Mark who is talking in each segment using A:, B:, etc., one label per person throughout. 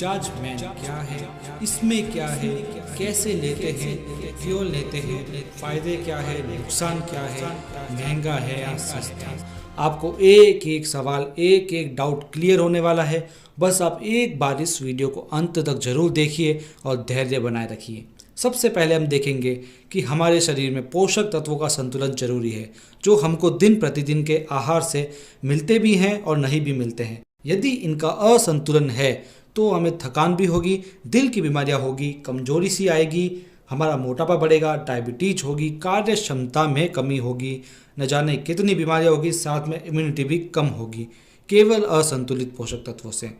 A: Nutricharge man क्या है, इसमें क्या है, कैसे लेते हैं, क्यों लेते हैं, फ़ायदे क्या है, नुकसान क्या है, महंगा है या सस्ता। आपको एक एक सवाल, एक एक डाउट क्लियर होने वाला है। बस आप एक बार इस वीडियो को अंत तक ज़रूर देखिए और धैर्य बनाए रखिए। सबसे पहले हम देखेंगे कि हमारे शरीर में पोषक तत्वों का संतुलन जरूरी है, जो हमको दिन प्रतिदिन के आहार से मिलते भी हैं और नहीं भी मिलते हैं। यदि इनका असंतुलन है तो हमें थकान भी होगी, दिल की बीमारियां होगी, कमजोरी सी आएगी, हमारा मोटापा बढ़ेगा, डायबिटीज होगी, कार्य क्षमता में कमी होगी, न जाने कितनी बीमारियां होगी, साथ में इम्यूनिटी भी कम होगी, केवल असंतुलित पोषक तत्वों से।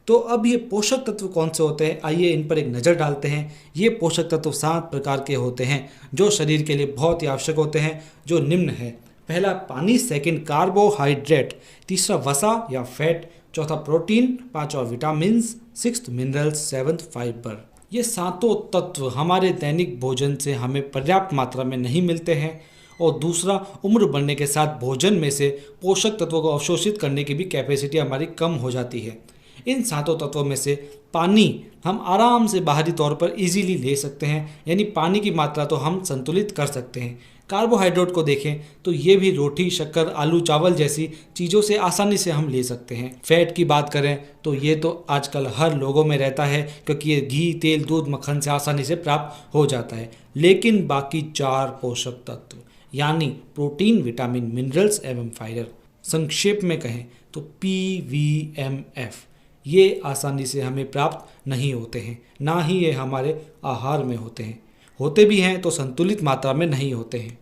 A: तो अब ये पोषक तत्व कौन से होते हैं, आइए इन पर एक नज़र डालते हैं। ये पोषक तत्व 7 प्रकार के होते हैं जो शरीर के लिए बहुत ही आवश्यक होते हैं, जो निम्न है। पहला पानी, सेकंड कार्बोहाइड्रेट, तीसरा वसा या फैट, चौथा प्रोटीन, पांचवा vitamin, sixth minerals, seventh fibre. ये सातों तत्व हमारे दैनिक भोजन से हमें पर्याप्त मात्रा में नहीं मिलते हैं। और दूसरा, उम्र बढ़ने के साथ भोजन में से पोषक तत्वों को अवशोषित करने की भी कैपेसिटी हमारी कम हो जाती है। इन सातों तत्वों में से पानी हम आराम से बाहरी तौर पर इजीली ले सकते हैं, यानी पानी की मात्रा तो हम संतुलित कर सकते हैं। कार्बोहाइड्रेट को देखें तो ये भी रोटी, शक्कर, आलू, चावल जैसी चीज़ों से आसानी से हम ले सकते हैं। फैट की बात करें तो ये तो आजकल हर लोगों में रहता है, क्योंकि ये घी, तेल, दूध, मक्खन से आसानी से प्राप्त हो जाता है। लेकिन बाकी 4 पोषक तत्व यानी प्रोटीन, विटामिन, मिनरल्स एवं फाइबर, संक्षेप में कहें तो PVMF, ये आसानी से हमें प्राप्त नहीं होते हैं, ना ही ये हमारे आहार में होते हैं। होते भी हैं तो संतुलित मात्रा में नहीं होते हैं।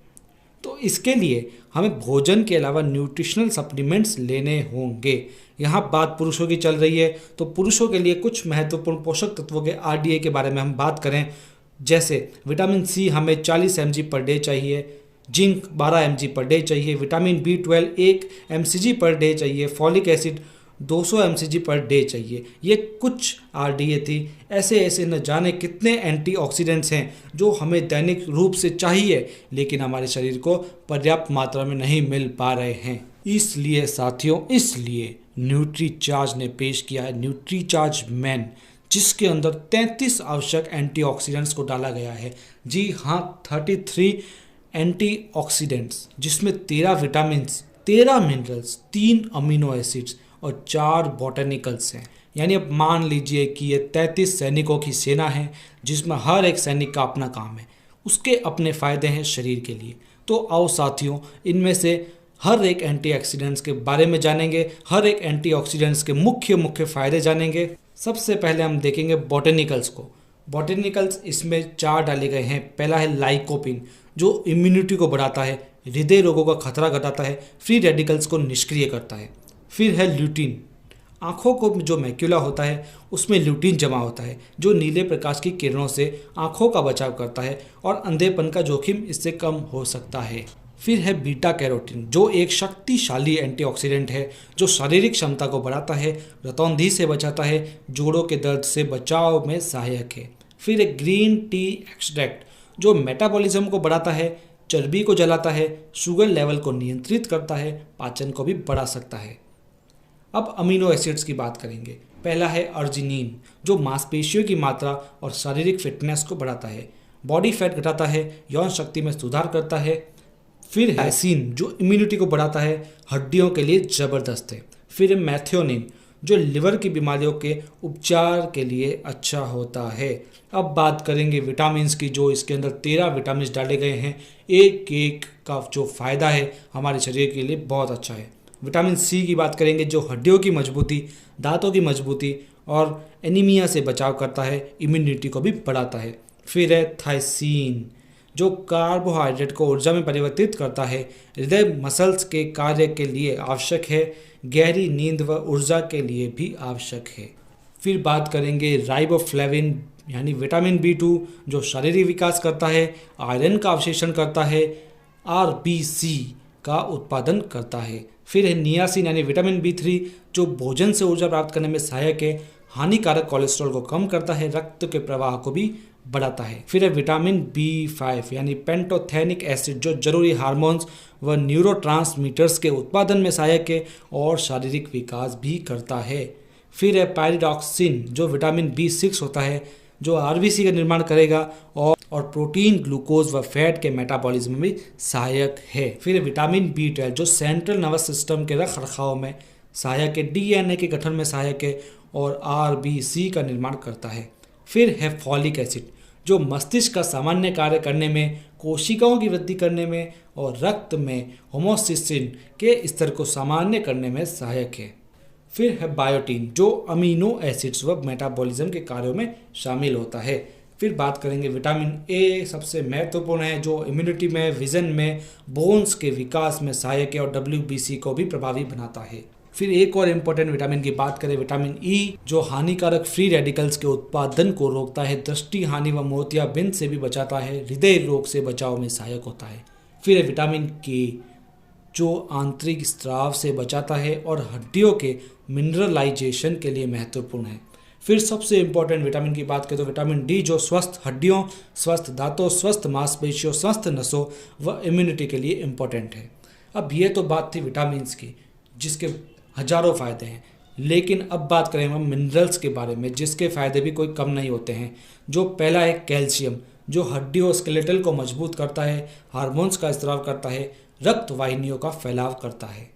A: तो इसके लिए हमें भोजन के अलावा न्यूट्रिशनल सप्लीमेंट्स लेने होंगे। यहाँ बात पुरुषों की चल रही है, तो पुरुषों के लिए कुछ महत्वपूर्ण पोषक तत्वों के RDA के बारे में हम बात करें, जैसे विटामिन C हमें 40 mg पर डे चाहिए, जिंक 12 mg पर डे चाहिए, vitamin B12 1 mcg per day चाहिए, folic acid 200 mcg per day चाहिए। ये कुछ RDA थी। ऐसे ऐसे न जाने कितने एंटीऑक्सीडेंट्स हैं जो हमें दैनिक रूप से चाहिए, लेकिन हमारे शरीर को पर्याप्त मात्रा में नहीं मिल पा रहे हैं। इसलिए साथियों, इसलिए न्यूट्रीचार्ज ने पेश किया है न्यूट्रीचार्ज मैन, जिसके अंदर 33 आवश्यक एंटीऑक्सीडेंट्स को डाला गया है। जी हाँ, 33 एंटीऑक्सीडेंट्स, जिसमें 13 विटामिन, 13 मिनरल्स, 3 अमीनो एसिड्स और 4 बॉटनिकल्स हैं। यानी अब मान लीजिए कि ये 33 सैनिकों की सेना है, जिसमें हर एक सैनिक का अपना काम है, उसके अपने फ़ायदे हैं शरीर के लिए। तो आओ साथियों, इनमें से हर एक एंटीऑक्सीडेंट्स के बारे में जानेंगे, हर एक एंटीऑक्सीडेंट्स के मुख्य मुख्य फ़ायदे जानेंगे। सबसे पहले हम देखेंगे बॉटनिकल्स को। बॉटनिकल्स इसमें 4 डाले गए हैं। पहला है लाइकोपिन, जो इम्यूनिटी को बढ़ाता है, हृदय रोगों का खतरा घटाता है, फ्री रेडिकल्स को निष्क्रिय करता है। फिर है ल्यूटीन, आँखों को जो मैक्यूला होता है उसमें ल्यूटीन जमा होता है, जो नीले प्रकाश की किरणों से आँखों का बचाव करता है और अंधेपन का जोखिम इससे कम हो सकता है। फिर है बीटा कैरोटीन, जो एक शक्तिशाली एंटीऑक्सीडेंट है, जो शारीरिक क्षमता को बढ़ाता है, रतौंधी से बचाता है, जोड़ों के दर्द से बचाव में सहायक है। फिर है ग्रीन टी एक्सट्रैक्ट, जो मेटाबॉलिज्म को बढ़ाता है, चर्बी को जलाता है, शुगर लेवल को नियंत्रित करता है, पाचन को भी बढ़ा सकता है। अब अमीनो एसिड्स की बात करेंगे। पहला है अर्जिनिन, जो मांसपेशियों की मात्रा और शारीरिक फिटनेस को बढ़ाता है, बॉडी फैट घटाता है, यौन शक्ति में सुधार करता है। फिर है लाइसिन, जो इम्यूनिटी को बढ़ाता है, हड्डियों के लिए ज़बरदस्त है। फिर है मैथियोनिन, जो लिवर की बीमारियों के उपचार के लिए अच्छा होता है। अब बात करेंगे विटामिन्स की, जो इसके अंदर 13 विटामिन डाले गए हैं। एक एक का जो फ़ायदा है हमारे शरीर के लिए बहुत अच्छा है। विटामिन C की बात करेंगे, जो हड्डियों की मजबूती, दांतों की मजबूती और एनीमिया से बचाव करता है, इम्यूनिटी को भी बढ़ाता है। फिर है थायसीन, जो कार्बोहाइड्रेट को ऊर्जा में परिवर्तित करता है, हृदय मसल्स के कार्य के लिए आवश्यक है, गहरी नींद व ऊर्जा के लिए भी आवश्यक है। फिर बात करेंगे राइबोफ्लेविन यानी विटामिन B2, जो शारीरिक विकास करता है, आयरन का अवशेषण करता है, RBC का उत्पादन करता है। फिर है नियासिन यानी विटामिन B3, जो भोजन से ऊर्जा प्राप्त करने में सहायक है, हानिकारक कोलेस्ट्रॉल को कम करता है, रक्त के प्रवाह को भी बढ़ाता है। फिर है विटामिन B5 यानी पेंटोथेनिक एसिड, जो जरूरी हार्मोन्स व न्यूरोट्रांसमीटर्स के उत्पादन में सहायक है और शारीरिक विकास भी करता है। फिर है पायरिडॉक्सिन जो विटामिन B6 होता है, जो आरबीसी का निर्माण करेगा और प्रोटीन, ग्लूकोज व फैट के मेटाबॉलिज्म में भी सहायक है। फिर विटामिन B12 जो सेंट्रल नर्वस सिस्टम के रख रखाव में सहायक है, डीएनए के गठन में सहायक है और आरबीसी का निर्माण करता है। फिर है फॉलिक एसिड जो मस्तिष्क का सामान्य कार्य करने में, कोशिकाओं की वृद्धि करने में और रक्त में होमोसिस्टिन के स्तर को सामान्य करने में सहायक है। फिर है बायोटीन जो अमीनो एसिड्स व मेटाबॉलिज्म के कार्यों में शामिल होता है। फिर बात करेंगे विटामिन ए, सबसे महत्वपूर्ण है जो इम्यूनिटी में, विजन में, बोन्स के विकास में सहायक है और डब्ल्यूबीसी को भी प्रभावी बनाता है। फिर एक और इम्पोर्टेंट विटामिन की बात करें, विटामिन ई जो हानिकारक फ्री रेडिकल्स के उत्पादन को रोकता है, दृष्टि हानि व मोतियाबिंद से भी बचाता है, हृदय रोग से बचाव में सहायक होता है। फिर है विटामिन के जो आंतरिक स्राव से बचाता है और हड्डियों के मिनरलाइजेशन के लिए महत्वपूर्ण है। फिर सबसे इम्पोर्टेंट विटामिन की बात करें तो विटामिन डी जो स्वस्थ हड्डियों, स्वस्थ दांतों, स्वस्थ मांसपेशियों, स्वस्थ नसों व इम्यूनिटी के लिए इम्पोर्टेंट है। अब ये तो बात थी विटामिन्स की जिसके हजारों फ़ायदे हैं, लेकिन अब बात करें हम मिनरल्स के बारे में जिसके फ़ायदे भी कोई कम नहीं होते हैं। जो पहला है कैल्शियम जो हड्डियों, स्केलेटल को मजबूत करता है, हार्मोन्स का स्राव करता है, रक्त वाहिनियों का फैलाव करता है।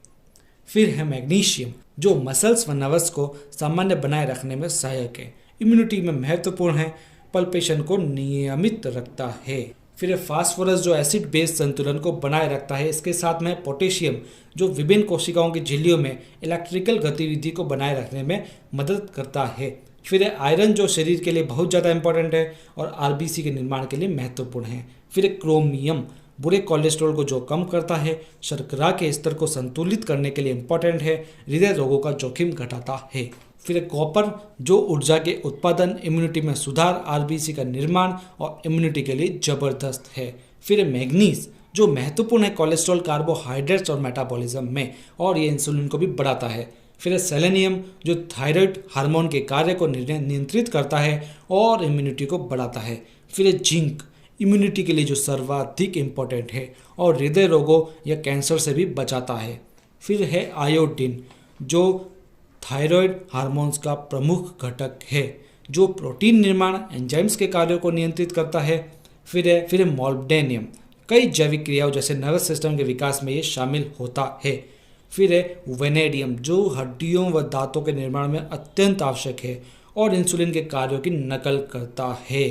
A: फिर है मैग्नीशियम जो मसल्स व नर्व्स को सामान्य बनाए रखने में सहायक है, इम्यूनिटी में महत्वपूर्ण है, पल्पेशन को नियमित रखता है। फिर है फास्फोरस जो एसिड बेस संतुलन को बनाए रखता है। इसके साथ में पोटेशियम जो विभिन्न कोशिकाओं की झिल्लियों में इलेक्ट्रिकल गतिविधि को बनाए रखने में मदद करता है। फिर है आयरन जो शरीर के लिए बहुत ज़्यादा इंपॉर्टेंट है और आरबीसी के निर्माण के लिए महत्वपूर्ण है। फिर है क्रोमियम बुरे कोलेस्ट्रॉल को जो कम करता है, शर्करा के स्तर को संतुलित करने के लिए इम्पोर्टेंट है, हृदय रोगों का जोखिम घटाता है। फिर कॉपर जो ऊर्जा के उत्पादन, इम्यूनिटी में सुधार, आरबीसी का निर्माण और इम्यूनिटी के लिए जबरदस्त है। फिर मैग्नीज जो महत्वपूर्ण है कोलेस्ट्रॉल, कार्बोहाइड्रेट्स और मेटाबॉलिज्म में और ये इंसुलिन को भी बढ़ाता है। फिर सेलेनियम जो थायराइड हार्मोन के कार्य को नियंत्रित करता है और इम्यूनिटी को बढ़ाता है। फिर जिंक इम्यूनिटी के लिए जो सर्वाधिक इम्पोर्टेंट है और हृदय रोगों या कैंसर से भी बचाता है। फिर है आयोडीन जो थायराइड हार्मोन्स का प्रमुख घटक है जो प्रोटीन निर्माण, एंजाइम्स के कार्यों को नियंत्रित करता है। फिर है मोल्ब्डेनियम कई जैविक क्रियाओं जैसे नर्वस सिस्टम के विकास में ये शामिल होता है। फिर है वेनेडियम जो हड्डियों व दांतों के निर्माण में अत्यंत आवश्यक है और इंसुलिन के कार्यों की नकल करता है।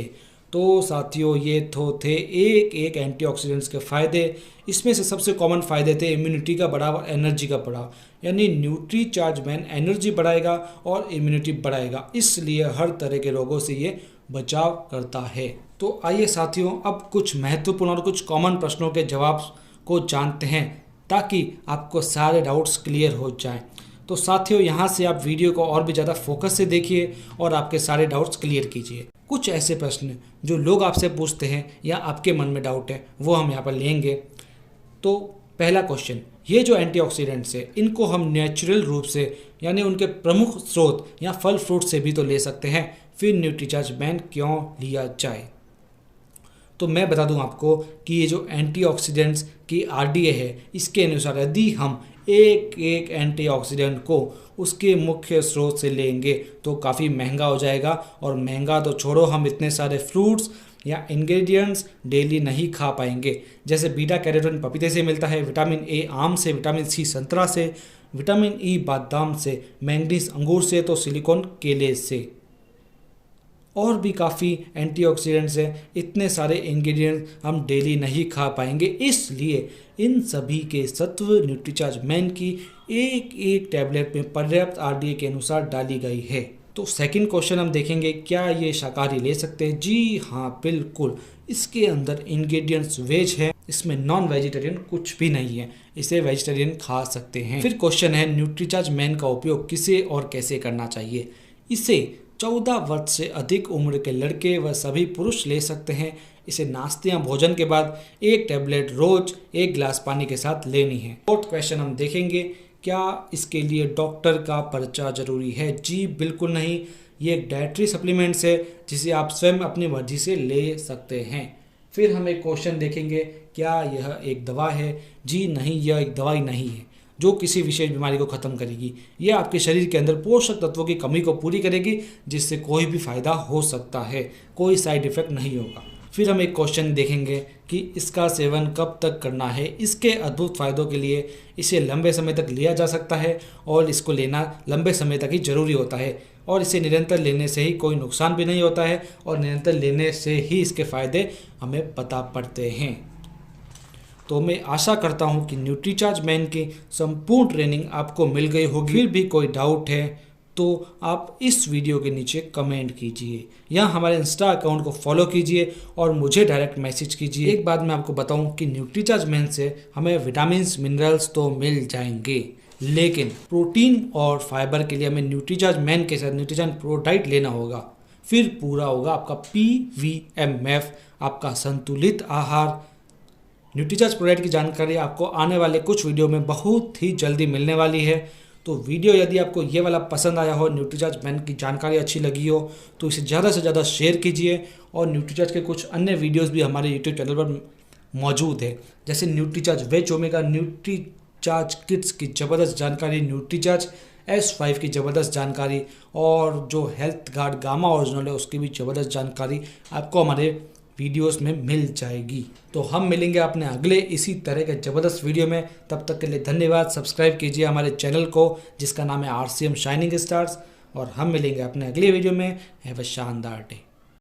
A: तो साथियों ये तो थे एक एक एंटीऑक्सीडेंट्स के फ़ायदे। इसमें से सबसे कॉमन फ़ायदे थे इम्यूनिटी का बढ़ाव और एनर्जी का बढ़ाव, यानी न्यूट्री चार्ज मैन एनर्जी बढ़ाएगा और इम्यूनिटी बढ़ाएगा, इसलिए हर तरह के रोगों से ये बचाव करता है। तो आइए साथियों अब कुछ महत्वपूर्ण और कुछ कॉमन प्रश्नों के जवाब को जानते हैं ताकि आपको सारे डाउट्स क्लियर हो जाएं। तो साथियों यहाँ से आप वीडियो को और भी ज़्यादा फोकस से देखिए और आपके सारे डाउट्स क्लियर कीजिए। कुछ ऐसे प्रश्न जो लोग आपसे पूछते हैं या आपके मन में डाउट है वो हम यहाँ पर लेंगे। तो पहला क्वेश्चन, ये जो एंटीऑक्सीडेंट्स है इनको हम नेचुरल रूप से यानी उनके प्रमुख स्रोत या फल फ्रूट से भी तो ले सकते हैं, फिर न्यूट्रीचार्ज मैन क्यों लिया जाए? तो मैं बता दूं आपको कि ये जो एंटीऑक्सीडेंट्स की आरडीए है इसके अनुसार यदि हम एक एक एंटीऑक्सीडेंट को उसके मुख्य स्रोत से लेंगे तो काफ़ी महंगा हो जाएगा, और महंगा तो छोड़ो, हम इतने सारे फ्रूट्स या इंग्रेडिएंट्स डेली नहीं खा पाएंगे। जैसे बीटा कैरोटीन पपीते से मिलता है, विटामिन ए आम से, विटामिन सी संतरा से, विटामिन ई बादाम से, मैंगनीज अंगूर से, तो सिलिकॉन केले से, और भी काफ़ी एंटीऑक्सीडेंट्स हैं। इतने सारे इंग्रेडिएंट्स हम डेली नहीं खा पाएंगे, इसलिए इन सभी के सत्व न्यूट्रीचार्ज मैन की एक एक टैबलेट में पर्याप्त आरडीए के अनुसार डाली गई है। तो सेकंड क्वेश्चन हम देखेंगे, क्या ये शाकाहारी ले सकते हैं? जी हाँ बिल्कुल, इसके अंदर इंग्रेडिएंट्स वेज है, इसमें नॉन वेजिटेरियन कुछ भी नहीं है, इसे वेजिटेरियन खा सकते हैं। फिर क्वेश्चन है, न्यूट्रीचार्ज मैन का उपयोग किसे और कैसे करना चाहिए? इसे 14 वर्ष से अधिक उम्र के लड़के व सभी पुरुष ले सकते हैं। इसे नाश्ते या भोजन के बाद एक टैबलेट रोज 1 गिलास पानी के साथ लेनी है। फोर्थ क्वेश्चन हम देखेंगे, क्या इसके लिए डॉक्टर का पर्चा जरूरी है? जी बिल्कुल नहीं, ये एक डाइटरी सप्लीमेंट्स है जिसे आप स्वयं अपनी मर्जी से ले सकते हैं। फिर हम एक क्वेश्चन देखेंगे, क्या यह एक दवा है? जी नहीं, यह एक दवाई नहीं है। जो किसी विशेष बीमारी को ख़त्म करेगी। यह आपके शरीर के अंदर पोषक तत्वों की कमी को पूरी करेगी, जिससे कोई भी फायदा हो सकता है, कोई साइड इफ़ेक्ट नहीं होगा। फिर हम एक क्वेश्चन देखेंगे कि इसका सेवन कब तक करना है। इसके अद्भुत फ़ायदों के लिए इसे लंबे समय तक लिया जा सकता है और इसको लेना लंबे समय तक ही ज़रूरी होता है, और इसे निरंतर लेने से ही कोई नुकसान भी नहीं होता है, और निरंतर लेने से ही इसके फ़ायदे हमें पता पड़ते हैं। तो मैं आशा करता हूं कि न्यूट्रीचार्ज मैन की संपूर्ण ट्रेनिंग आपको मिल गई होगी। फिर भी कोई डाउट है तो आप इस वीडियो के नीचे कमेंट कीजिए या हमारे इंस्टा अकाउंट को फॉलो कीजिए और मुझे डायरेक्ट मैसेज कीजिए। एक बात मैं आपको बताऊं कि न्यूट्रीचार्ज मैन से हमें विटामिन्स मिनरल्स तो मिल जाएंगे, लेकिन प्रोटीन और फाइबर के लिए हमें न्यूट्रीचार्ज मैन के साथ न्यूट्रीचार्ज प्रो डाइट लेना होगा। फिर पूरा होगा आपका PVMF, आपका संतुलित आहार। न्यूट्रीचार्ज प्रो डाइट की जानकारी आपको आने वाले कुछ वीडियो में बहुत ही जल्दी मिलने वाली है। तो वीडियो यदि आपको ये वाला पसंद आया हो, न्यूट्रीचार्ज मैन की जानकारी अच्छी लगी हो, तो इसे ज़्यादा से ज़्यादा शेयर कीजिए। और न्यूट्रीचार्ज के कुछ अन्य वीडियोस भी हमारे यूट्यूब चैनल पर मौजूद है, जैसे Nutricharge veg omega, Nutricharge kids की ज़बरदस्त जानकारी, न्यूट्रीचार्ज S5 की ज़बरदस्त जानकारी, और जो हेल्थ गार्ड गामा ओरिजिनल है उसकी भी ज़बरदस्त जानकारी आपको हमारे वीडियोस में मिल जाएगी। तो हम मिलेंगे अपने अगले इसी तरह के ज़बरदस्त वीडियो में। तब तक के लिए धन्यवाद। सब्सक्राइब कीजिए हमारे चैनल को जिसका नाम है RCM शाइनिंग स्टार्स, और हम मिलेंगे अपने अगले वीडियो में। हैव अ शानदार डे।